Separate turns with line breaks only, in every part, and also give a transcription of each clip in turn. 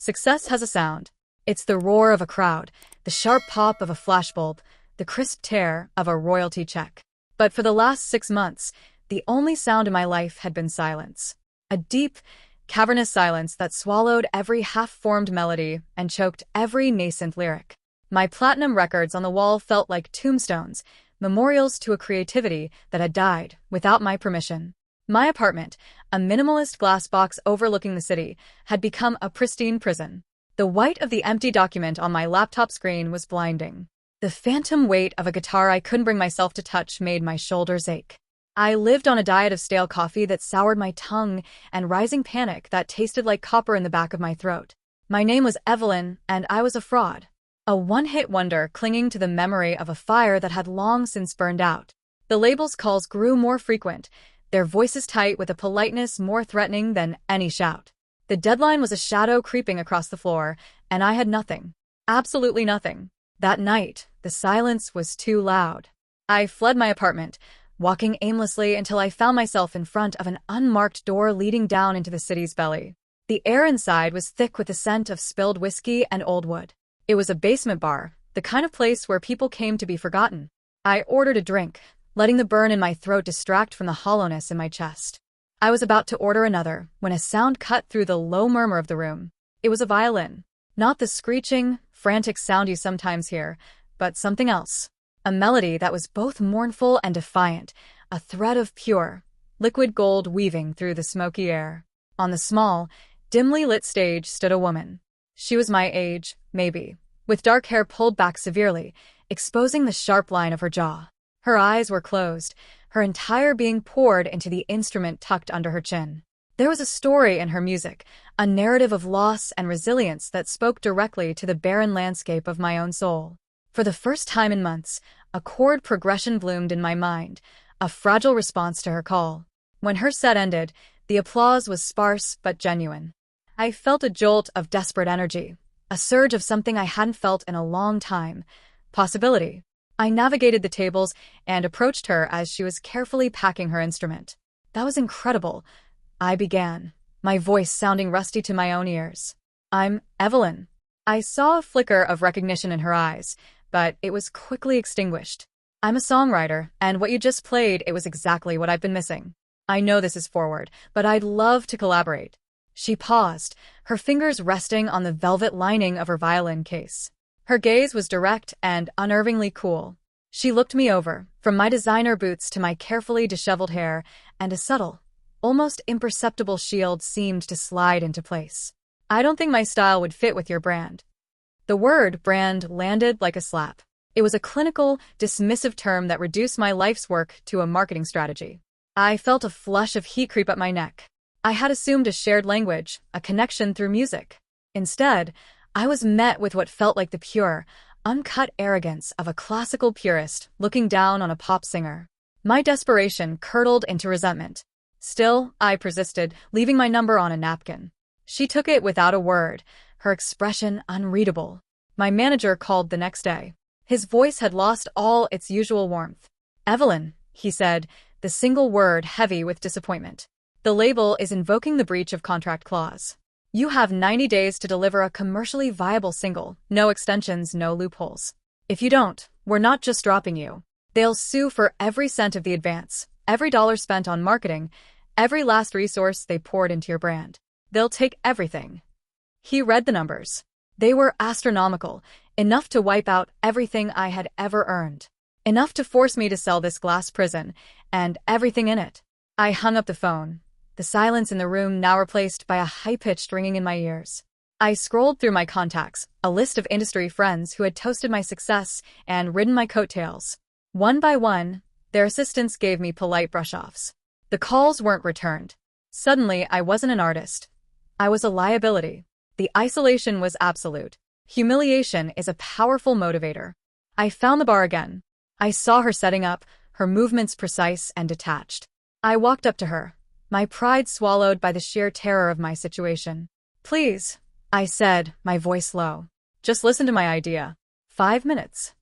Success has a sound. It's the roar of a crowd, the sharp pop of a flashbulb, the crisp tear of a royalty check. But for the last 6 months, the only sound in my life had been silence. A deep, cavernous silence that swallowed every half-formed melody and choked every nascent lyric. My platinum records on the wall felt like tombstones, memorials to a creativity that had died without my permission. My apartment, a minimalist glass box overlooking the city, had become a pristine prison. The white of the empty document on my laptop screen was blinding. The phantom weight of a guitar I couldn't bring myself to touch made my shoulders ache. I lived on a diet of stale coffee that soured my tongue and rising panic that tasted like copper in the back of my throat. My name was Evelyn, and I was a fraud. A one-hit wonder clinging to the memory of a fire that had long since burned out. The label's calls grew more frequent, their voices tight with a politeness more threatening than any shout. The deadline was a shadow creeping across the floor, and I had nothing. Absolutely nothing. That night, the silence was too loud. I fled my apartment, walking aimlessly until I found myself in front of an unmarked door leading down into the city's belly. The air inside was thick with the scent of spilled whiskey and old wood. It was a basement bar, the kind of place where people came to be forgotten. I ordered a drink, letting the burn in my throat distract from the hollowness in my chest. I was about to order another when a sound cut through the low murmur of the room. It was a violin. Not the screeching, frantic sound you sometimes hear, but something else. A melody that was both mournful and defiant, a thread of pure, liquid gold weaving through the smoky air. On the small, dimly lit stage stood a woman. She was my age, maybe, with dark hair pulled back severely, exposing the sharp line of her jaw. Her eyes were closed, her entire being poured into the instrument tucked under her chin. There was a story in her music, a narrative of loss and resilience that spoke directly to the barren landscape of my own soul. For the first time in months, a chord progression bloomed in my mind, a fragile response to her call. When her set ended, the applause was sparse but genuine. I felt a jolt of desperate energy, a surge of something I hadn't felt in a long time, possibility. I navigated the tables and approached her as she was carefully packing her instrument. That was incredible, I began, my voice sounding rusty to my own ears. I'm Evelyn. I saw a flicker of recognition in her eyes, but it was quickly extinguished. I'm a songwriter, and what you just played, it was exactly what I've been missing. I know this is forward, but I'd love to collaborate. She paused, her fingers resting on the velvet lining of her violin case. Her gaze was direct and unnervingly cool. She looked me over, from my designer boots to my carefully disheveled hair, and a subtle, almost imperceptible shield seemed to slide into place. I don't think my style would fit with your brand. The word brand landed like a slap. It was a clinical, dismissive term that reduced my life's work to a marketing strategy. I felt a flush of heat creep up my neck. I had assumed a shared language, a connection through music. Instead, I was met with what felt like the pure, uncut arrogance of a classical purist looking down on a pop singer. My desperation curdled into resentment. Still, I persisted, leaving my number on a napkin. She took it without a word, her expression unreadable. My manager called the next day. His voice had lost all its usual warmth. Evelyn, he said, the single word heavy with disappointment. The label is invoking the breach of contract clause. You have 90 days to deliver a commercially viable single, no extensions, no loopholes. If you don't, we're not just dropping you. They'll sue for every cent of the advance, every dollar spent on marketing, every last resource they poured into your brand. They'll take everything. He read the numbers. They were astronomical, enough to wipe out everything I had ever earned. Enough to force me to sell this glass prison, and everything in it. I hung up the phone. The silence in the room now replaced by a high-pitched ringing in my ears. I scrolled through my contacts, a list of industry friends who had toasted my success and ridden my coattails. One by one, their assistants gave me polite brush-offs. The calls weren't returned. Suddenly, I wasn't an artist. I was a liability. The isolation was absolute. Humiliation is a powerful motivator. I found the bar again. I saw her setting up, her movements precise and detached. I walked up to her, my pride swallowed by the sheer terror of my situation. Please, I said, my voice low. Just listen to my idea. 5 minutes.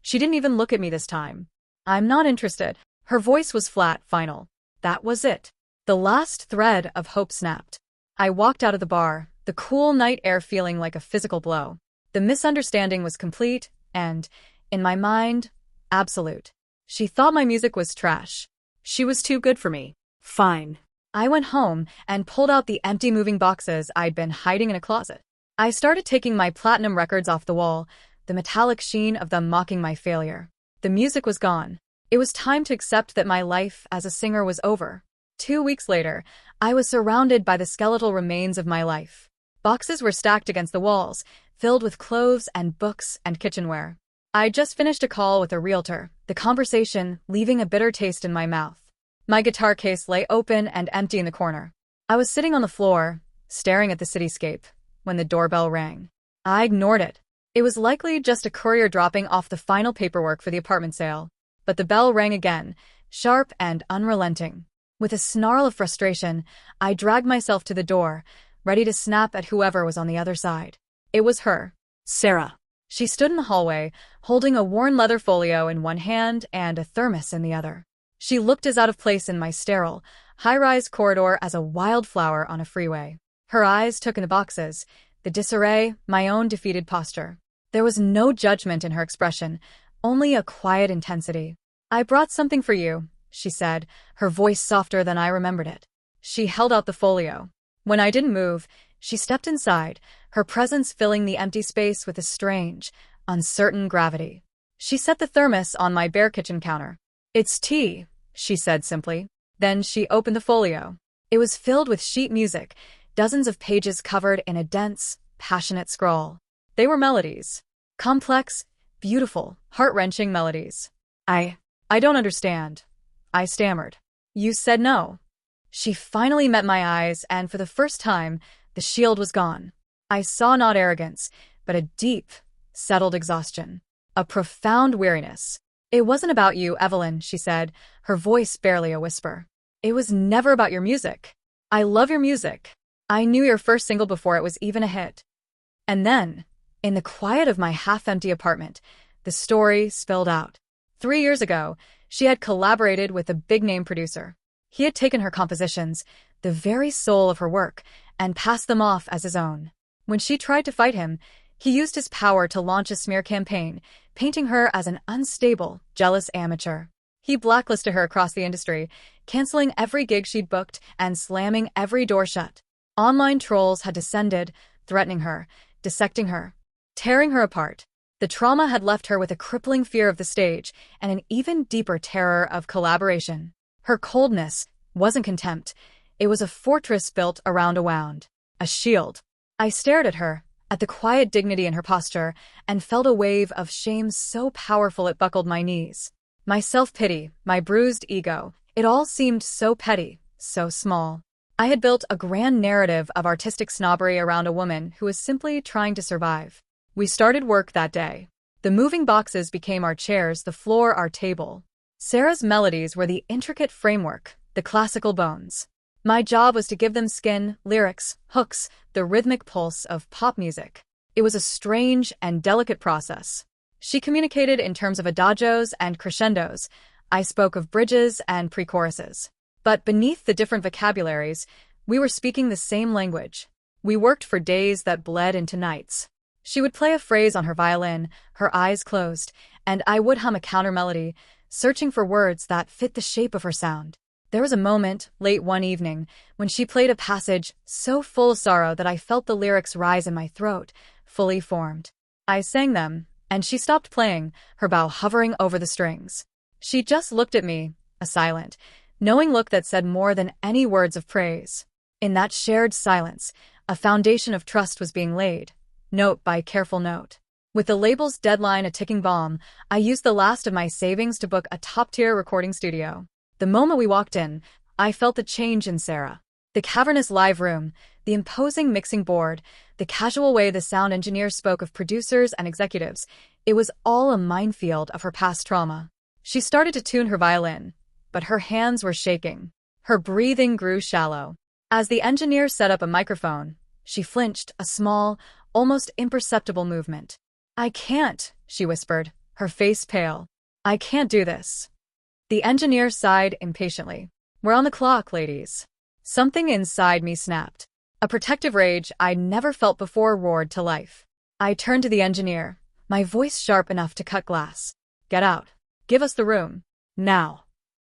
She didn't even look at me this time. I'm not interested. Her voice was flat, final. That was it. The last thread of hope snapped. I walked out of the bar, the cool night air feeling like a physical blow. The misunderstanding was complete and, in my mind, absolute. She thought my music was trash. She was too good for me. Fine. I went home and pulled out the empty moving boxes I'd been hiding in a closet. I started taking my platinum records off the wall, the metallic sheen of them mocking my failure. The music was gone. It was time to accept that my life as a singer was over. 2 weeks later, I was surrounded by the skeletal remains of my life. Boxes were stacked against the walls, filled with clothes and books and kitchenware. I just finished a call with a realtor, the conversation leaving a bitter taste in my mouth. My guitar case lay open and empty in the corner. I was sitting on the floor, staring at the cityscape, when the doorbell rang. I ignored it. It was likely just a courier dropping off the final paperwork for the apartment sale. But the bell rang again, sharp and unrelenting. With a snarl of frustration, I dragged myself to the door, ready to snap at whoever was on the other side. It was her, Sarah. She stood in the hallway, holding a worn leather folio in one hand and a thermos in the other. She looked as out of place in my sterile, high-rise corridor as a wildflower on a freeway. Her eyes took in the boxes, the disarray, my own defeated posture. There was no judgment in her expression, only a quiet intensity. "I brought something for you," she said, her voice softer than I remembered it. She held out the folio. When I didn't move, she stepped inside, her presence filling the empty space with a strange, uncertain gravity. She set the thermos on my bare kitchen counter. "It's tea," she said simply. Then she opened the folio. It was filled with sheet music, dozens of pages covered in a dense, passionate scrawl. They were melodies. Complex, beautiful, heart-wrenching melodies. I don't understand," I stammered. "You said no." She finally met my eyes, and for the first time, the shield was gone. I saw not arrogance, but a deep, settled exhaustion. A profound weariness. "It wasn't about you, Evelyn," she said, her voice barely a whisper. "It was never about your music. I love your music. I knew your first single before it was even a hit." And then, in the quiet of my half-empty apartment, the story spilled out. 3 years ago, she had collaborated with a big-name producer. He had taken her compositions, the very soul of her work, and passed them off as his own. When she tried to fight him, he used his power to launch a smear campaign, painting her as an unstable, jealous amateur. He blacklisted her across the industry, canceling every gig she'd booked and slamming every door shut. Online trolls had descended, threatening her, dissecting her, tearing her apart. The trauma had left her with a crippling fear of the stage and an even deeper terror of collaboration. Her coldness wasn't contempt. It was a fortress built around a wound, a shield. I stared at her, at the quiet dignity in her posture, and felt a wave of shame so powerful it buckled my knees. My self-pity, my bruised ego, it all seemed so petty, so small. I had built a grand narrative of artistic snobbery around a woman who was simply trying to survive. We started work that day. The moving boxes became our chairs, the floor our table. Sarah's melodies were the intricate framework, the classical bones. My job was to give them skin, lyrics, hooks, the rhythmic pulse of pop music. It was a strange and delicate process. She communicated in terms of adagios and crescendos. I spoke of bridges and pre-choruses. But beneath the different vocabularies, we were speaking the same language. We worked for days that bled into nights. She would play a phrase on her violin, her eyes closed, and I would hum a counter-melody, searching for words that fit the shape of her sound. There was a moment, late one evening, when she played a passage so full of sorrow that I felt the lyrics rise in my throat, fully formed. I sang them, and she stopped playing, her bow hovering over the strings. She just looked at me, a silent, knowing look that said more than any words of praise. In that shared silence, a foundation of trust was being laid, note by careful note. With the label's deadline a ticking bomb, I used the last of my savings to book a top-tier recording studio. The moment we walked in, I felt the change in Sarah. The cavernous live room, the imposing mixing board, the casual way the sound engineer spoke of producers and executives, it was all a minefield of her past trauma. She started to tune her violin, but her hands were shaking. Her breathing grew shallow. As the engineer set up a microphone, she flinched, a small, almost imperceptible movement. "I can't," she whispered, her face pale. "I can't do this." The engineer sighed impatiently. "We're on the clock, ladies." Something inside me snapped. A protective rage I'd never felt before roared to life. I turned to the engineer, my voice sharp enough to cut glass. "Get out. Give us the room. Now."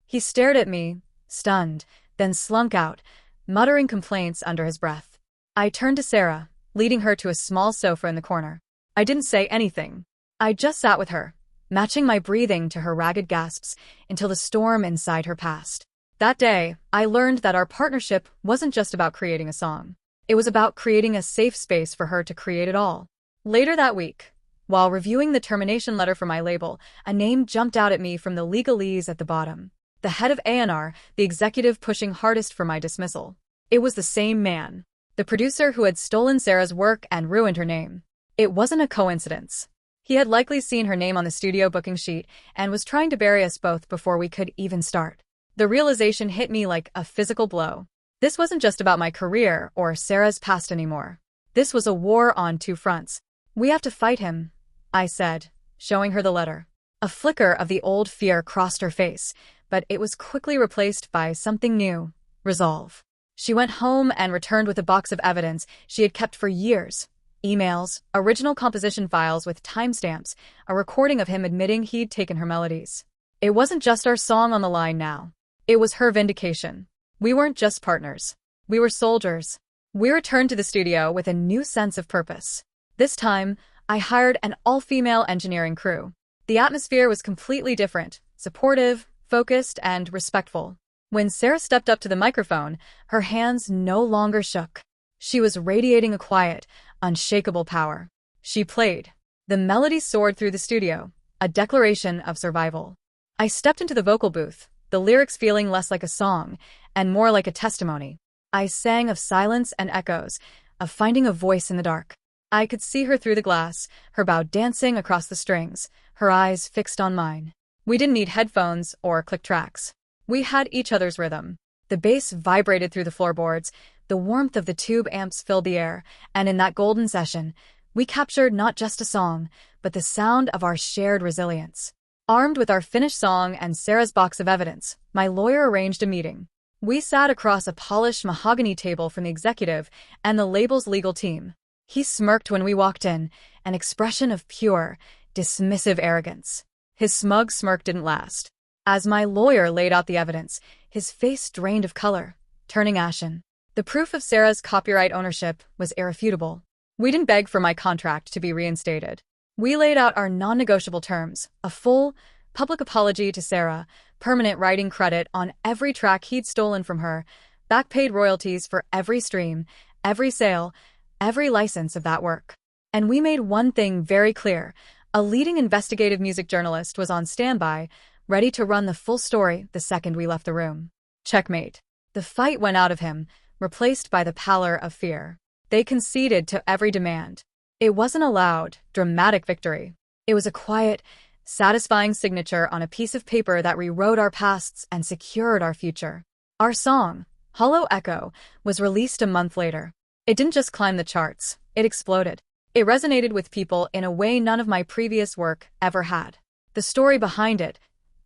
He stared at me, stunned, then slunk out, muttering complaints under his breath. I turned to Sarah, leading her to a small sofa in the corner. I didn't say anything. I just sat with her, matching my breathing to her ragged gasps until the storm inside her passed. That day, I learned that our partnership wasn't just about creating a song. It was about creating a safe space for her to create it all. Later that week, while reviewing the termination letter for my label, a name jumped out at me from the legalese at the bottom. The head of A&R, the executive pushing hardest for my dismissal. It was the same man. The producer who had stolen Sarah's work and ruined her name. It wasn't a coincidence. He had likely seen her name on the studio booking sheet and was trying to bury us both before we could even start. The realization hit me like a physical blow. This wasn't just about my career or Sarah's past anymore. This was a war on two fronts. "We have to fight him," I said, showing her the letter. A flicker of the old fear crossed her face, but it was quickly replaced by something new: resolve. She went home and returned with a box of evidence she had kept for years. Emails, original composition files with timestamps, a recording of him admitting he'd taken her melodies. It wasn't just our song on the line now. It was her vindication. We weren't just partners. We were soldiers. We returned to the studio with a new sense of purpose. This time, I hired an all-female engineering crew. The atmosphere was completely different, supportive, focused, and respectful. When Sarah stepped up to the microphone, her hands no longer shook. She was radiating a quiet, unshakable power. She played. The melody soared through the studio, a declaration of survival. I stepped into the vocal booth, the lyrics feeling less like a song and more like a testimony. I sang of silence and echoes, of finding a voice in the dark. I could see her through the glass, her bow dancing across the strings, her eyes fixed on mine. We didn't need headphones or click tracks. We had each other's rhythm. The bass vibrated through the floorboards, the warmth of the tube amps filled the air, and in that golden session, we captured not just a song, but the sound of our shared resilience. Armed with our finished song and Sarah's box of evidence, my lawyer arranged a meeting. We sat across a polished mahogany table from the executive and the label's legal team. He smirked when we walked in, an expression of pure, dismissive arrogance. His smug smirk didn't last. As my lawyer laid out the evidence, his face drained of color, turning ashen. The proof of Sarah's copyright ownership was irrefutable. We didn't beg for my contract to be reinstated. We laid out our non-negotiable terms: a full, public apology to Sarah, permanent writing credit on every track he'd stolen from her, back-paid royalties for every stream, every sale, every license of that work. And we made one thing very clear: a leading investigative music journalist was on standby, ready to run the full story the second we left the room. Checkmate. The fight went out of him, replaced by the pallor of fear. They conceded to every demand. It wasn't a loud, dramatic victory. It was a quiet, satisfying signature on a piece of paper that rewrote our pasts and secured our future. Our song, Hollow Echo, was released a month later. It didn't just climb the charts, it exploded. It resonated with people in a way none of my previous work ever had. The story behind it,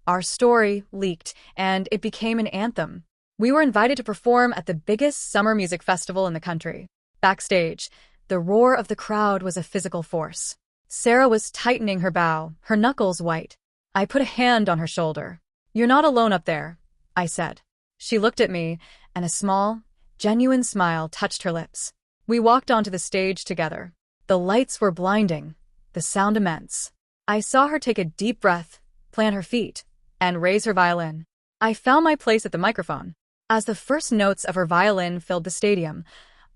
our story, leaked, and it became an anthem. We were invited to perform at the biggest summer music festival in the country. Backstage, the roar of the crowd was a physical force. Sarah was tightening her bow, her knuckles white. I put a hand on her shoulder. "You're not alone up there," I said. She looked at me, and a small, genuine smile touched her lips. We walked onto the stage together. The lights were blinding, the sound immense. I saw her take a deep breath, plant her feet, and raise her violin. I found my place at the microphone. As the first notes of her violin filled the stadium,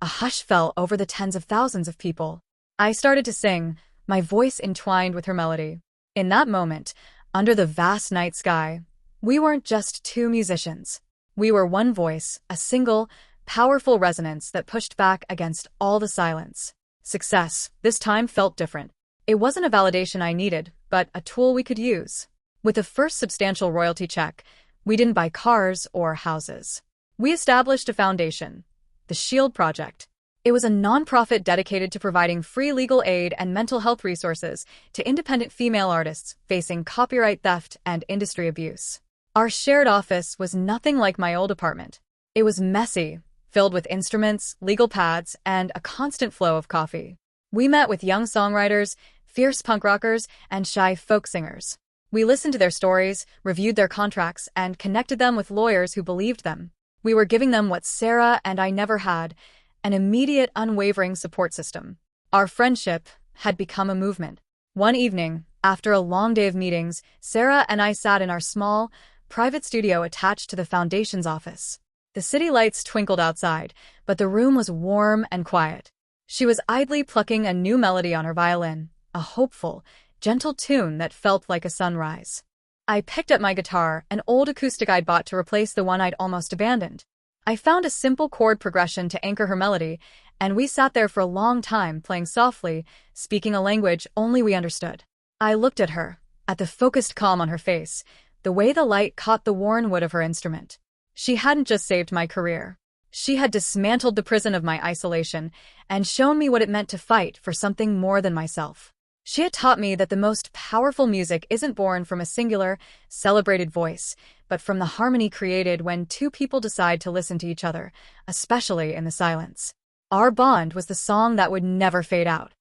a hush fell over the tens of thousands of people. I started to sing, my voice entwined with her melody. In that moment, under the vast night sky, we weren't just two musicians. We were one voice, a single, powerful resonance that pushed back against all the silence. Success, this time, felt different. It wasn't a validation I needed, but a tool we could use. With the first substantial royalty check, we didn't buy cars or houses. We established a foundation, the Shield Project. It was a nonprofit dedicated to providing free legal aid and mental health resources to independent female artists facing copyright theft and industry abuse. Our shared office was nothing like my old apartment. It was messy, filled with instruments, legal pads, and a constant flow of coffee. We met with young songwriters, fierce punk rockers, and shy folk singers. We listened to their stories, reviewed their contracts, and connected them with lawyers who believed them. We were giving them what Sarah and I never had, an immediate, unwavering support system. Our friendship had become a movement. One evening, after a long day of meetings, Sarah and I sat in our small, private studio attached to the foundation's office. The city lights twinkled outside, but the room was warm and quiet. She was idly plucking a new melody on her violin, a hopeful, gentle tune that felt like a sunrise. I picked up my guitar, an old acoustic I'd bought to replace the one I'd almost abandoned. I found a simple chord progression to anchor her melody, and we sat there for a long time playing softly, speaking a language only we understood. I looked at her, at the focused calm on her face, the way the light caught the worn wood of her instrument. She hadn't just saved my career. She had dismantled the prison of my isolation and shown me what it meant to fight for something more than myself. She had taught me that the most powerful music isn't born from a singular, celebrated voice, but from the harmony created when two people decide to listen to each other, especially in the silence. Our bond was the song that would never fade out.